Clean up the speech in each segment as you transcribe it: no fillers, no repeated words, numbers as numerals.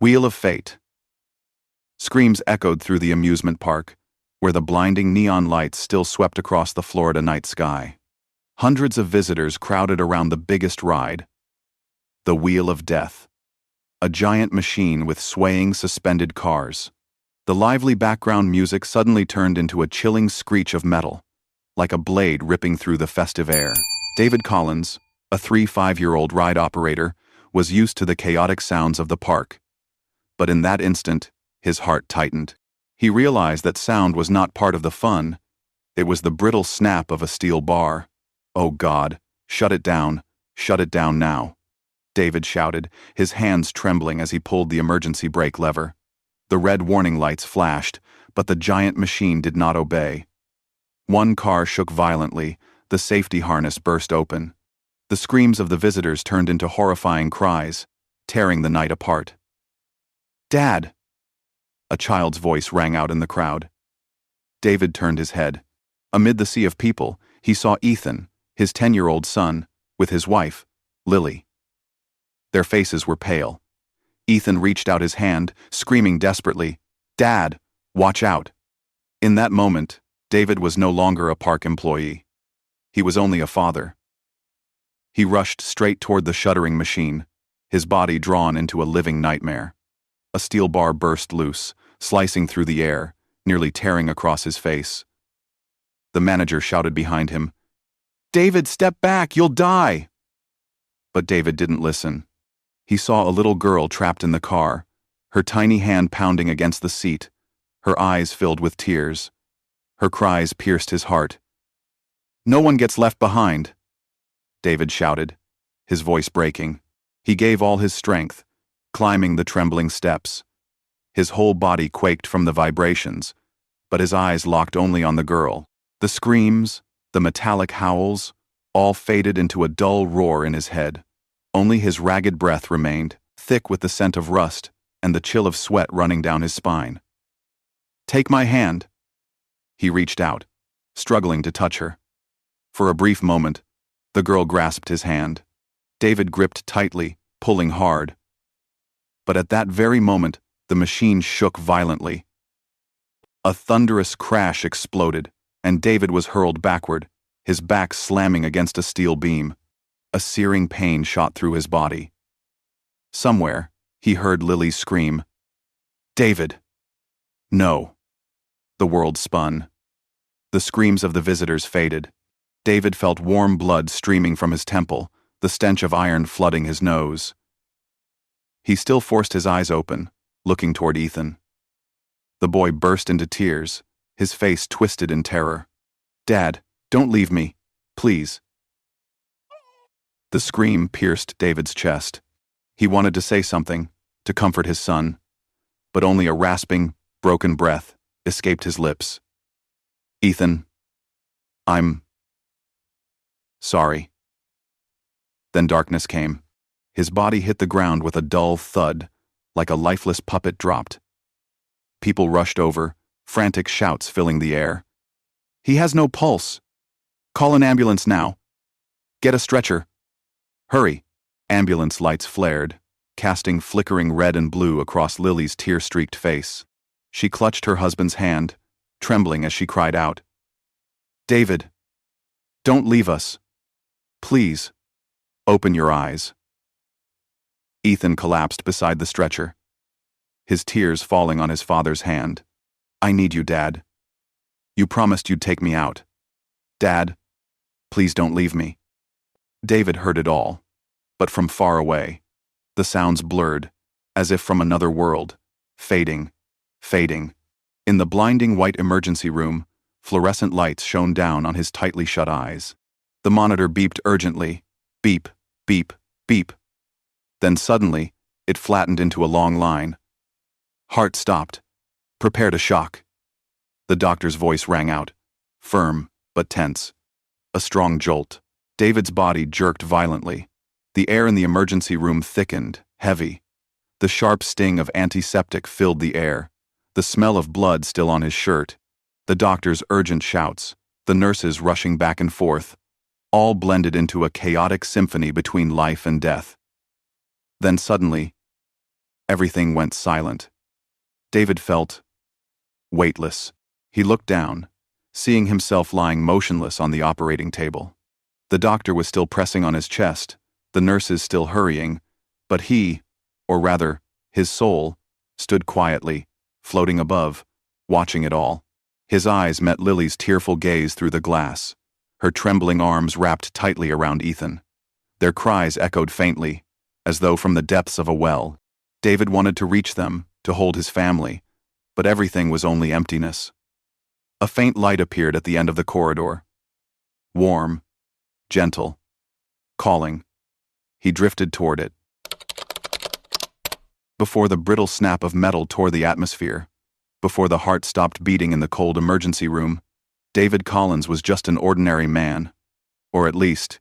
Wheel of Fate. Screams echoed through the amusement park, where the blinding neon lights still swept across the Florida night sky. Hundreds of visitors crowded around the biggest ride, the Wheel of Death, a giant machine with swaying suspended cars. The lively background music suddenly turned into a chilling screech of metal, like a blade ripping through the festive air. David Collins, a 5-year-old ride operator, was used to the chaotic sounds of the park. But in that instant, his heart tightened. He realized that sound was not part of the fun. It was the brittle snap of a steel bar. "Oh God, shut it down now," David shouted, his hands trembling as he pulled the emergency brake lever. The red warning lights flashed, but the giant machine did not obey. One car shook violently, the safety harness burst open. The screams of the visitors turned into horrifying cries, tearing the night apart. "Dad!" A child's voice rang out in the crowd. David turned his head. Amid the sea of people, he saw Ethan, his 10-year-old son, with his wife, Lily. Their faces were pale. Ethan reached out his hand, screaming desperately, "Dad, watch out!" In that moment, David was no longer a park employee. He was only a father. He rushed straight toward the shuddering machine, his body drawn into a living nightmare. A steel bar burst loose, slicing through the air, nearly tearing across his face. The manager shouted behind him, "David, step back, you'll die!" But David didn't listen. He saw a little girl trapped in the car, her tiny hand pounding against the seat, her eyes filled with tears. Her cries pierced his heart. "No one gets left behind," David shouted, his voice breaking. He gave all his strength, climbing the trembling steps. His whole body quaked from the vibrations, but his eyes locked only on the girl. The screams, the metallic howls, all faded into a dull roar in his head. Only his ragged breath remained, thick with the scent of rust and the chill of sweat running down his spine. "Take my hand." He reached out, struggling to touch her. For a brief moment, the girl grasped his hand. David gripped tightly, pulling hard. But at that very moment, the machine shook violently. A thunderous crash exploded, and David was hurled backward, his back slamming against a steel beam. A searing pain shot through his body. Somewhere, he heard Lily scream, "David!" No. The world spun. The screams of the visitors faded. David felt warm blood streaming from his temple, the stench of iron flooding his nose. He still forced his eyes open, looking toward Ethan. The boy burst into tears, his face twisted in terror. "Dad, don't leave me, please." The scream pierced David's chest. He wanted to say something, to comfort his son, but only a rasping, broken breath escaped his lips. "Ethan, I'm sorry." Then darkness came. His body hit the ground with a dull thud, like a lifeless puppet dropped. People rushed over, frantic shouts filling the air. "He has no pulse. Call an ambulance now. Get a stretcher. Hurry." Ambulance lights flared, casting flickering red and blue across Lily's tear-streaked face. She clutched her husband's hand, trembling as she cried out, "David, don't leave us. Please, open your eyes." Ethan collapsed beside the stretcher, his tears falling on his father's hand. "I need you, Dad. You promised you'd take me out. Dad, please don't leave me." David heard it all, but from far away. The sounds blurred, as if from another world, fading. In the blinding white emergency room, fluorescent lights shone down on his tightly shut eyes. The monitor beeped urgently, beep, beep, beep. Then suddenly, it flattened into a long line. "Heart stopped. Prepare to shock." The doctor's voice rang out, firm but tense. A strong jolt. David's body jerked violently. The air in the emergency room thickened, heavy. The sharp sting of antiseptic filled the air, the smell of blood still on his shirt. The doctor's urgent shouts, the nurses rushing back and forth, all blended into a chaotic symphony between life and death. Then suddenly, Everything went silent. David felt weightless. He looked down, seeing himself lying motionless on the operating table. The doctor was still pressing on his chest, the nurses still hurrying, but he, or rather, his soul, stood quietly, floating above, watching it all. His eyes met Lily's tearful gaze through the glass, her trembling arms wrapped tightly around Ethan. Their cries echoed faintly, as though from the depths of a well. David wanted to reach them, to hold his family, but everything was only emptiness. A faint light appeared at the end of the corridor. Warm, gentle, calling. He drifted toward it. Before the brittle snap of metal tore the atmosphere, before the heart stopped beating in the cold emergency room, David Collins was just an ordinary man. Or at least,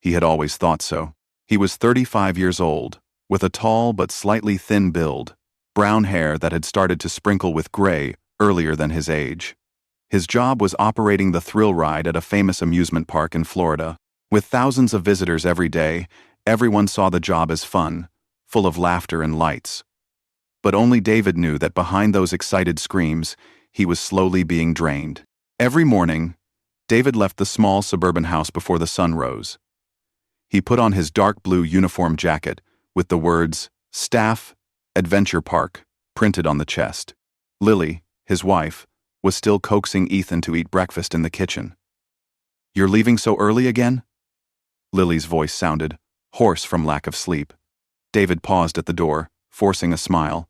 he had always thought so. He was 35 years old, with a tall but slightly thin build, brown hair that had started to sprinkle with gray earlier than his age. His job was operating the thrill ride at a famous amusement park in Florida. With thousands of visitors every day, everyone saw the job as fun, full of laughter and lights. But only David knew that behind those excited screams, he was slowly being drained. Every morning, David left the small suburban house before the sun rose. He put on his dark blue uniform jacket with the words, "Staff, Adventure Park," printed on the chest. Lily, his wife, was still coaxing Ethan to eat breakfast in the kitchen. "You're leaving so early again?" Lily's voice sounded, hoarse from lack of sleep. David paused at the door, forcing a smile.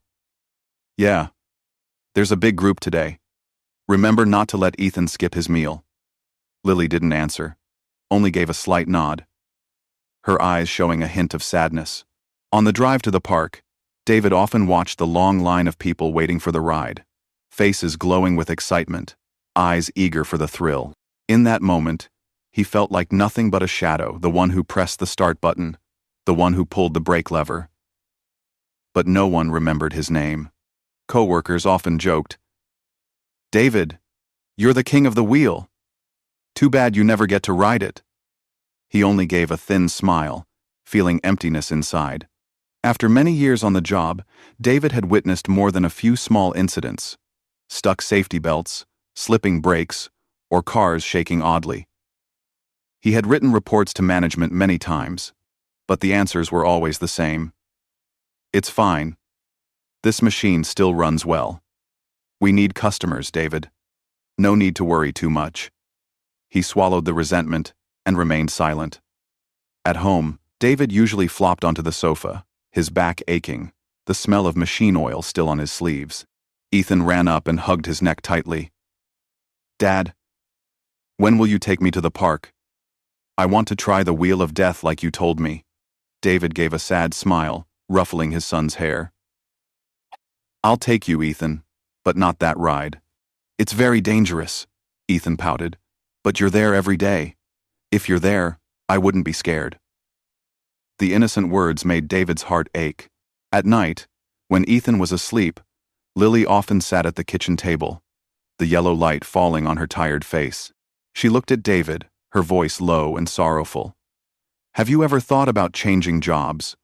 "Yeah. There's a big group today. Remember not to let Ethan skip his meal." Lily didn't answer, only gave a slight nod, her eyes showing a hint of sadness. On the drive to the park, David often watched the long line of people waiting for the ride, faces glowing with excitement, eyes eager for the thrill. In that moment, he felt like nothing but a shadow, the one who pressed the start button, the one who pulled the brake lever. But no one remembered his name. Co-workers often joked, "David, you're the king of the wheel. Too bad you never get to ride it." He only gave a thin smile, feeling emptiness inside. After many years on the job, David had witnessed more than a few small incidents: stuck safety belts, slipping brakes, or cars shaking oddly. He had written reports to management many times, but the answers were always the same. "It's fine. This machine still runs well. We need customers, David. No need to worry too much." He swallowed the resentment and remained silent. At home, David usually flopped onto the sofa, his back aching, the smell of machine oil still on his sleeves. Ethan ran up and hugged his neck tightly. "Dad, when will you take me to the park? I want to try the wheel of death like you told me." David gave a sad smile, ruffling his son's hair. "I'll take you, Ethan, but not that ride. It's very dangerous," Ethan pouted. "But you're there every day. If you're there, I wouldn't be scared." The innocent words made David's heart ache. At night, when Ethan was asleep, Lily often sat at the kitchen table, the yellow light falling on her tired face. She looked at David, her voice low and sorrowful. "Have you ever thought about changing jobs?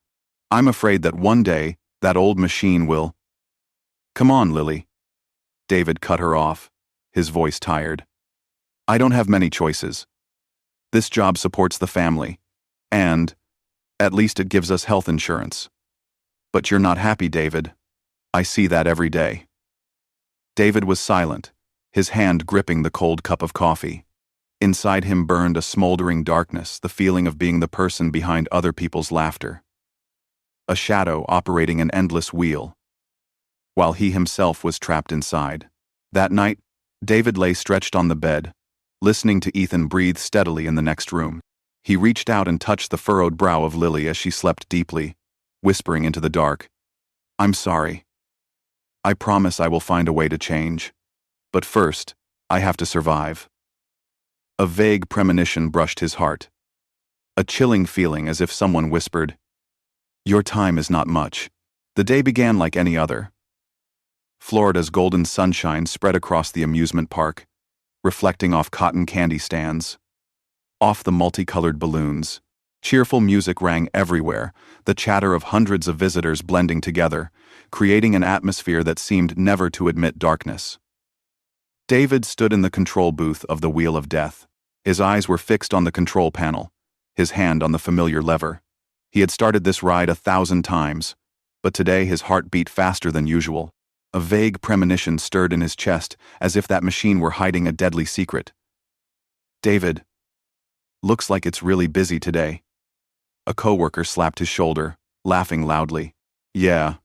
I'm afraid that one day, that old machine will—" "Come on, Lily." David cut her off, his voice tired. "I don't have many choices. This job supports the family, and, at least it gives us health insurance. But you're not happy, David. I see that every day." David was silent, his hand gripping the cold cup of coffee. Inside him burned a smoldering darkness, the feeling of being the person behind other people's laughter. A shadow operating an endless wheel, while he himself was trapped inside. That night, David lay stretched on the bed, listening to Ethan breathe steadily in the next room. He reached out and touched the furrowed brow of Lily as she slept deeply, whispering into the dark, "I'm sorry. I promise I will find a way to change. But first, I have to survive." A vague premonition brushed his heart. A chilling feeling as if someone whispered, "Your time is not much." The day began like any other. Florida's golden sunshine spread across the amusement park, reflecting off cotton candy stands, off the multicolored balloons, Cheerful music rang everywhere, the chatter of hundreds of visitors blending together, creating an atmosphere that seemed never to admit darkness. David stood in the control booth of the Wheel of Death. His eyes were fixed on the control panel, his hand on the familiar lever. He had started this ride 1,000 times, but today his heart beat faster than usual. A vague premonition stirred in his chest, as if that machine were hiding a deadly secret. "David, looks like it's really busy today." A coworker slapped his shoulder, laughing loudly. "Yeah,"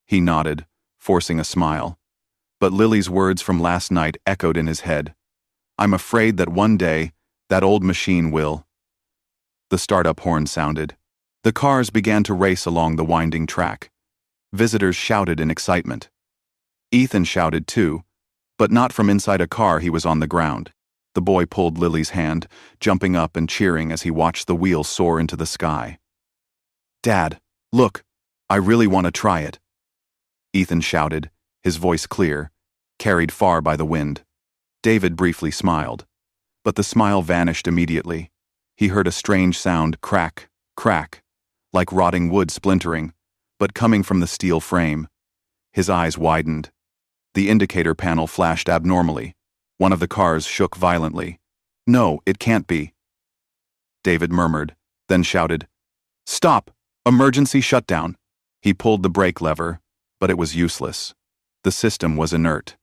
he nodded, forcing a smile. But Lily's words from last night echoed in his head. "I'm afraid that one day, that old machine will." The startup horn sounded. The cars began to race along the winding track. Visitors shouted in excitement. Ethan shouted too, but not from inside a car. He was on the ground. The boy pulled Lily's hand, jumping up and cheering as he watched the wheel soar into the sky. "Dad, look, I really want to try it," Ethan shouted, his voice clear, carried far by the wind. David briefly smiled, but the smile vanished immediately. He heard a strange sound, crack, crack, like rotting wood splintering, but coming from the steel frame. His eyes widened. The indicator panel flashed abnormally. One of the cars shook violently. "No, it can't be," David murmured, then shouted, "Stop! Emergency shutdown!" He pulled the brake lever, but it was useless. The system was inert.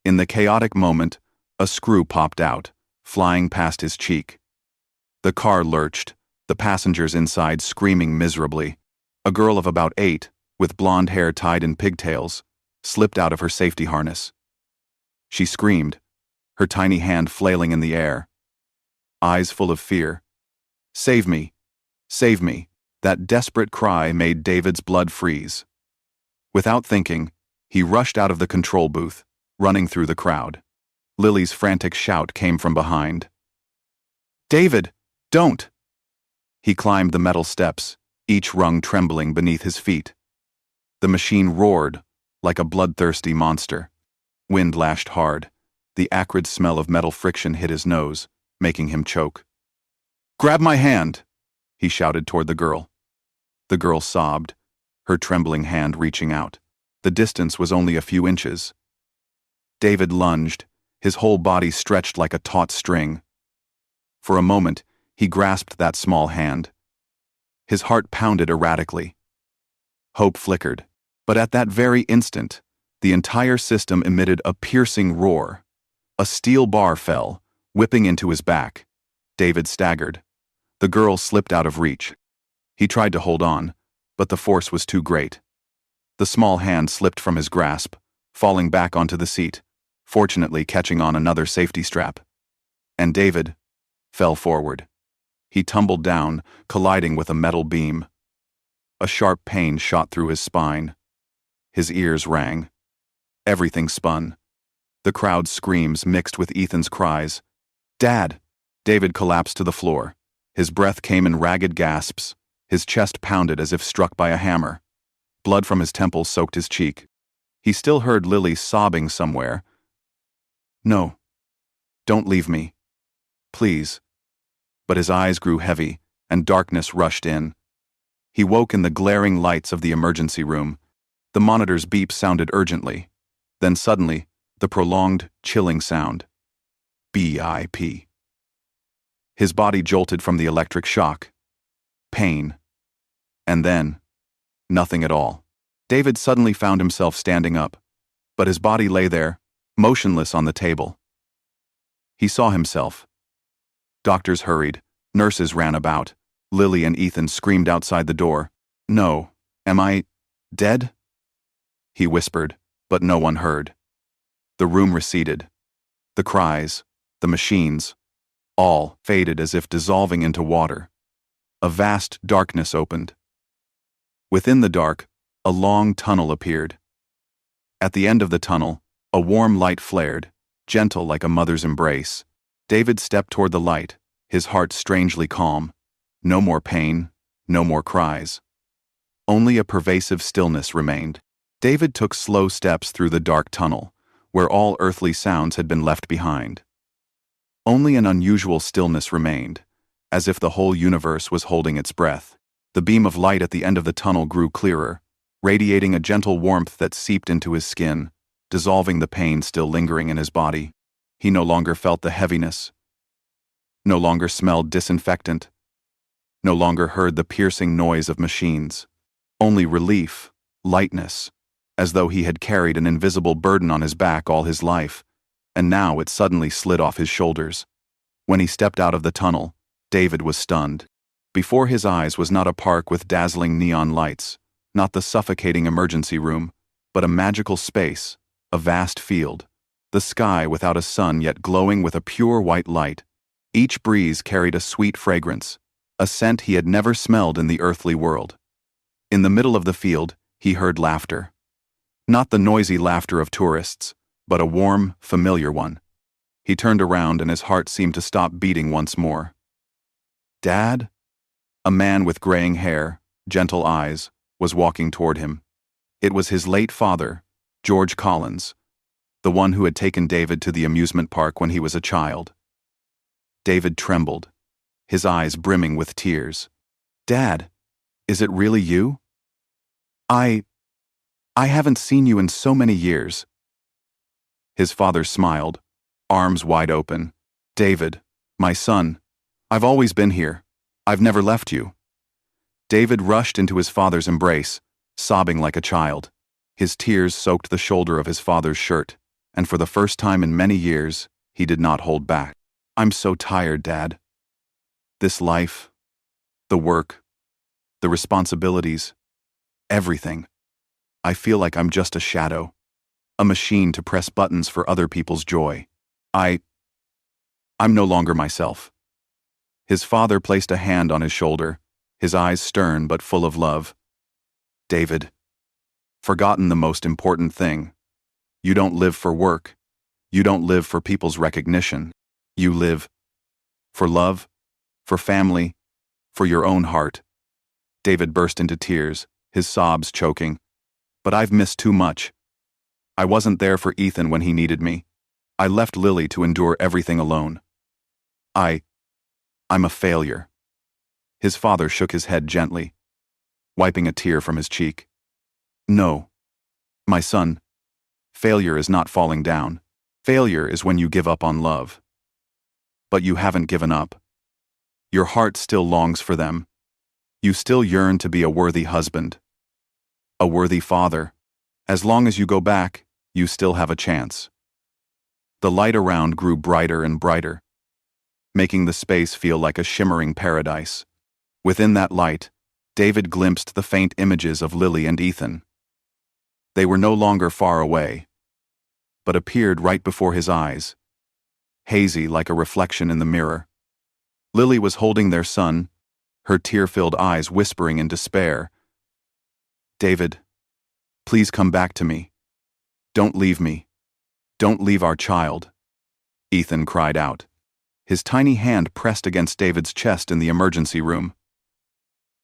In the chaotic moment, a screw popped out, flying past his cheek. The car lurched, the passengers inside screaming miserably. A girl of about 8, with blonde hair tied in pigtails, slipped out of her safety harness. She screamed, her tiny hand flailing in the air, eyes full of fear. "Save me! Save me!" That desperate cry made David's blood freeze. Without thinking, he rushed out of the control booth, running through the crowd. Lily's frantic shout came from behind. "David, don't!" He climbed the metal steps, each rung trembling beneath his feet. The machine roared, like a bloodthirsty monster. Wind lashed hard. The acrid smell of metal friction hit his nose, making him choke. "Grab my hand!" he shouted toward the girl. The girl sobbed, her trembling hand reaching out. The distance was only a few inches. David lunged, his whole body stretched like a taut string. For a moment, he grasped that small hand. His heart pounded erratically. Hope flickered, but at that very instant, the entire system emitted a piercing roar. A steel bar fell, whipping into his back. David staggered. The girl slipped out of reach. He tried to hold on, but the force was too great. The small hand slipped from his grasp, falling back onto the seat, fortunately catching on another safety strap. And David fell forward. He tumbled down, colliding with a metal beam. A sharp pain shot through his spine. His ears rang. Everything spun. The crowd's screams mixed with Ethan's cries. "Dad!" David collapsed to the floor. His breath came in ragged gasps. His chest pounded as if struck by a hammer. Blood from his temples soaked his cheek. He still heard Lily sobbing somewhere. "No. Don't leave me. Please." But his eyes grew heavy, and darkness rushed in. He woke in the glaring lights of the emergency room. The monitor's beep sounded urgently. Then suddenly, the prolonged, chilling sound. "BIP." His body jolted from the electric shock. Pain. And then, nothing at all. David suddenly found himself standing up, but his body lay there, motionless on the table. He saw himself. Doctors hurried, nurses ran about. Lily and Ethan screamed outside the door. "No, am I dead?" he whispered, but no one heard. The room receded. The cries, the machines, all faded as if dissolving into water. A vast darkness opened. Within the dark, a long tunnel appeared. At the end of the tunnel, a warm light flared, gentle like a mother's embrace. David stepped toward the light, his heart strangely calm. No more pain, no more cries. Only a pervasive stillness remained. David took slow steps through the dark tunnel, where all earthly sounds had been left behind. Only an unusual stillness remained, as if the whole universe was holding its breath. The beam of light at the end of the tunnel grew clearer, radiating a gentle warmth that seeped into his skin, dissolving the pain still lingering in his body. He no longer felt the heaviness, no longer smelled disinfectant, no longer heard the piercing noise of machines. Only relief, lightness, as though he had carried an invisible burden on his back all his life, and now it suddenly slid off his shoulders. When he stepped out of the tunnel, David was stunned. Before his eyes was not a park with dazzling neon lights, not the suffocating emergency room, but a magical space, a vast field, the sky without a sun yet glowing with a pure white light. Each breeze carried a sweet fragrance, a scent he had never smelled in the earthly world. In the middle of the field, he heard laughter. Not the noisy laughter of tourists, but a warm, familiar one. He turned around and his heart seemed to stop beating once more. "Dad?" A man with graying hair, gentle eyes, was walking toward him. It was his late father, George Collins, the one who had taken David to the amusement park when he was a child. David trembled, his eyes brimming with tears. "Dad, is it really you? I haven't seen you in so many years." His father smiled, arms wide open. "David, my son, I've always been here. I've never left you." David rushed into his father's embrace, sobbing like a child. His tears soaked the shoulder of his father's shirt, and for the first time in many years, he did not hold back. "I'm so tired, Dad. This life, the work, the responsibilities, everything. I feel like I'm just a shadow, a machine to press buttons for other people's joy. I'm no longer myself." His father placed a hand on his shoulder, his eyes stern but full of love. "David, forgotten the most important thing. You don't live for work. You don't live for people's recognition. You live for love, for family, for your own heart." David burst into tears, his sobs choking. "But I've missed too much. I wasn't there for Ethan when he needed me. I left Lily to endure everything alone. I'm a failure." His father shook his head gently, wiping a tear from his cheek. "No, my son, failure is not falling down. Failure is when you give up on love. But you haven't given up. Your heart still longs for them. You still yearn to be a worthy husband, a worthy father. As long as you go back, you still have a chance." The light around grew brighter and brighter, making the space feel like a shimmering paradise. Within that light, David glimpsed the faint images of Lily and Ethan. They were no longer far away, but appeared right before his eyes, hazy like a reflection in the mirror. Lily was holding their son, her tear-filled eyes whispering in despair. "David, please come back to me. Don't leave me. Don't leave our child," Ethan cried out. His tiny hand pressed against David's chest in the emergency room.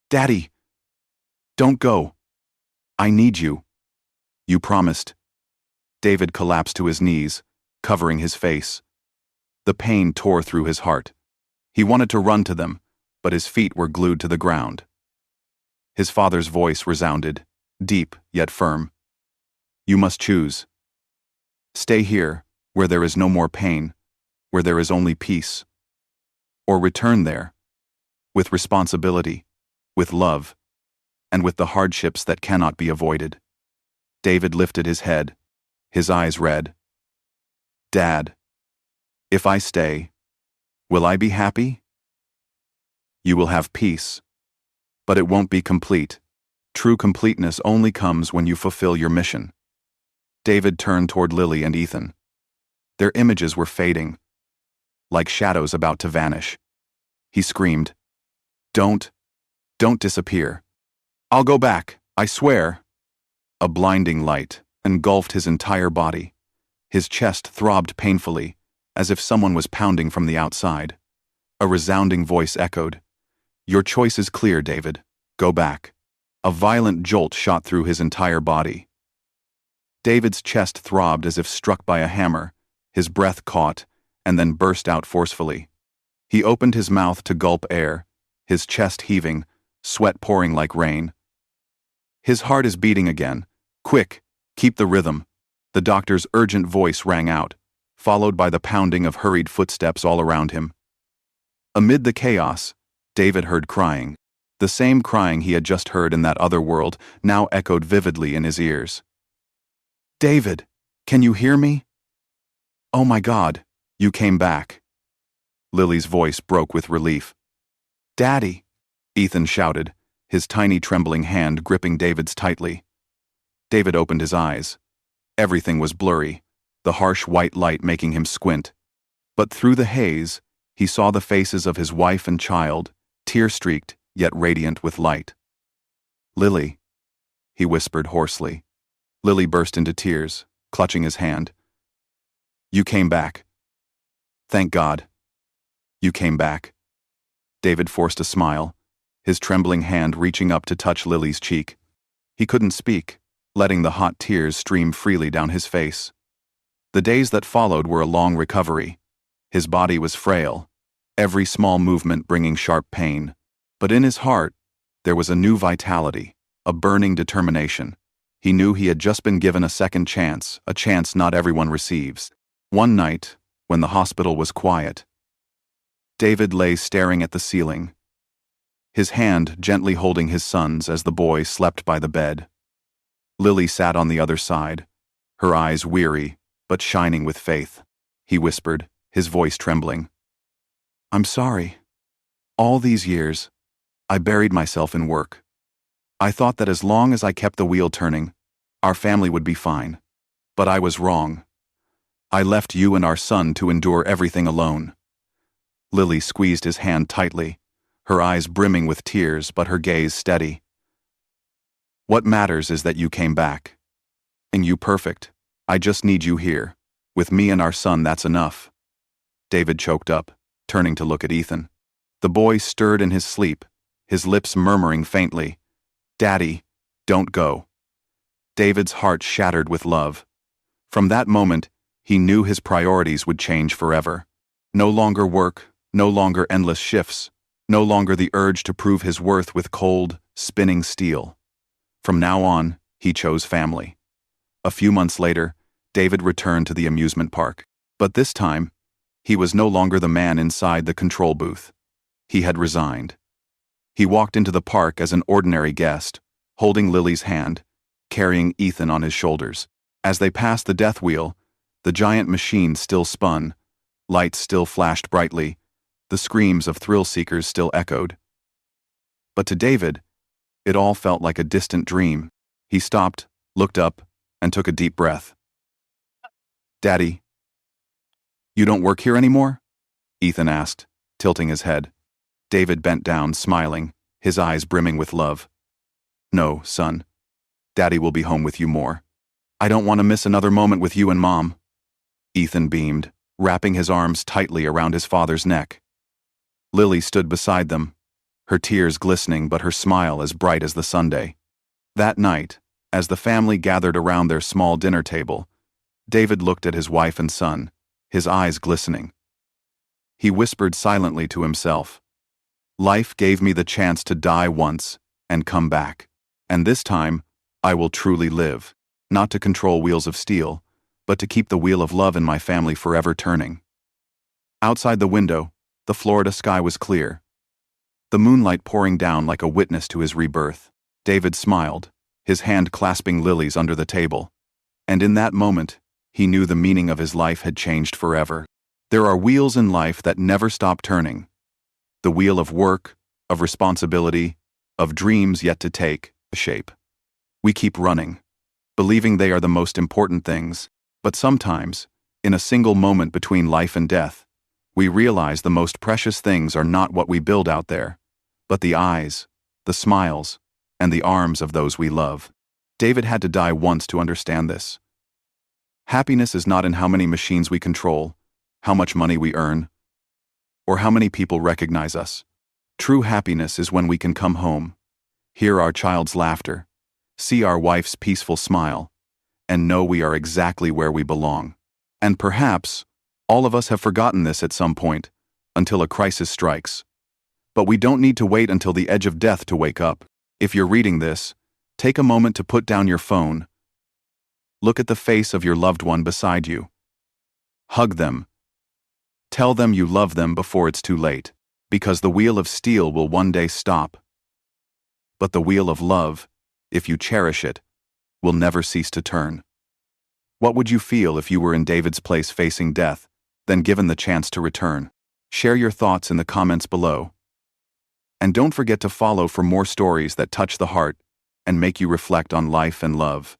"Daddy, don't go. I need you. You promised." David collapsed to his knees, covering his face. The pain tore through his heart. He wanted to run to them, but his feet were glued to the ground. His father's voice resounded, deep yet firm. "You must choose. Stay here, where there is no more pain, where there is only peace. Or return there, with responsibility, with love, and with the hardships that cannot be avoided." David lifted his head, his eyes red. "Dad, if I stay, will I be happy? You will have peace, but it won't be complete. True completeness only comes when you fulfill your mission." David turned toward Lily and Ethan. Their images were fading, like shadows about to vanish. He screamed, Don't disappear. I'll go back, I swear." A blinding light engulfed his entire body. His chest throbbed painfully, as if someone was pounding from the outside. A resounding voice echoed, "Your choice is clear, David. Go back." A violent jolt shot through his entire body. David's chest throbbed as if struck by a hammer, his breath caught, and then burst out forcefully. He opened his mouth to gulp air, his chest heaving, sweat pouring like rain. His heart is beating again. Quick, keep the rhythm. The doctor's urgent voice rang out, followed by the pounding of hurried footsteps all around him. Amid the chaos, David heard crying. The same crying he had just heard in that other world now echoed vividly in his ears. "David, can you hear me? Oh my God, you came back." Lily's voice broke with relief. "Daddy," Ethan shouted, his tiny trembling hand gripping David's tightly. David opened his eyes. Everything was blurry, the harsh white light making him squint. But through the haze, he saw the faces of his wife and child, tear-streaked yet radiant with light. "Lily," he whispered hoarsely. Lily burst into tears, clutching his hand. "You came back. Thank God. You came back." David forced a smile, his trembling hand reaching up to touch Lily's cheek. He couldn't speak, letting the hot tears stream freely down his face. The days that followed were a long recovery. His body was frail, every small movement bringing sharp pain. But in his heart, there was a new vitality, a burning determination. He knew he had just been given a second chance, a chance not everyone receives. One night, when the hospital was quiet, David lay staring at the ceiling, his hand gently holding his son's as the boy slept by the bed. Lily sat on the other side, her eyes weary but shining with faith. He whispered, his voice trembling. "I'm sorry. All these years, I buried myself in work. I thought that as long as I kept the wheel turning, our family would be fine. But I was wrong. I left you and our son to endure everything alone." Lily squeezed his hand tightly, her eyes brimming with tears but her gaze steady. "What matters is that you came back. And you perfect. I just need you here. With me and our son, that's enough." David choked up, turning to look at Ethan. The boy stirred in his sleep, his lips murmuring faintly, "Daddy, don't go." David's heart shattered with love. From that moment, he knew his priorities would change forever. No longer work, no longer endless shifts, no longer the urge to prove his worth with cold, spinning steel. From now on, he chose family. A few months later, David returned to the amusement park. But this time, he was no longer the man inside the control booth. He had resigned. He walked into the park as an ordinary guest, holding Lily's hand, carrying Ethan on his shoulders. As they passed the death wheel, the giant machine still spun, lights still flashed brightly, the screams of thrill-seekers still echoed. But to David, it all felt like a distant dream. He stopped, looked up, and took a deep breath. "Daddy, you don't work here anymore?" Ethan asked, tilting his head. David bent down, smiling, his eyes brimming with love. "No, son. Daddy will be home with you more. I don't want to miss another moment with you and Mom." Ethan beamed, wrapping his arms tightly around his father's neck. Lily stood beside them, her tears glistening but her smile as bright as the Sunday. That night, as the family gathered around their small dinner table, David looked at his wife and son, his eyes glistening. He whispered silently to himself, "Life gave me the chance to die once and come back. And this time, I will truly live, not to control wheels of steel, but to keep the wheel of love in my family forever turning." Outside the window, the Florida sky was clear, the moonlight pouring down like a witness to his rebirth. David smiled, his hand clasping Lily's under the table. And in that moment, he knew the meaning of his life had changed forever. There are wheels in life that never stop turning. The wheel of work, of responsibility, of dreams yet to take shape. We keep running, believing they are the most important things, but sometimes, in a single moment between life and death, we realize the most precious things are not what we build out there, but the eyes, the smiles, and the arms of those we love. David had to die once to understand this. Happiness is not in how many machines we control, how much money we earn, or how many people recognize us. True happiness is when we can come home, hear our child's laughter, see our wife's peaceful smile, and know we are exactly where we belong. And perhaps, all of us have forgotten this at some point, until a crisis strikes. But we don't need to wait until the edge of death to wake up. If you're reading this, take a moment to put down your phone. Look at the face of your loved one beside you. Hug them. Tell them you love them before it's too late, because the wheel of steel will one day stop. But the wheel of love, if you cherish it, will never cease to turn. What would you feel if you were in David's place facing death, then given the chance to return? Share your thoughts in the comments below. And don't forget to follow for more stories that touch the heart and make you reflect on life and love.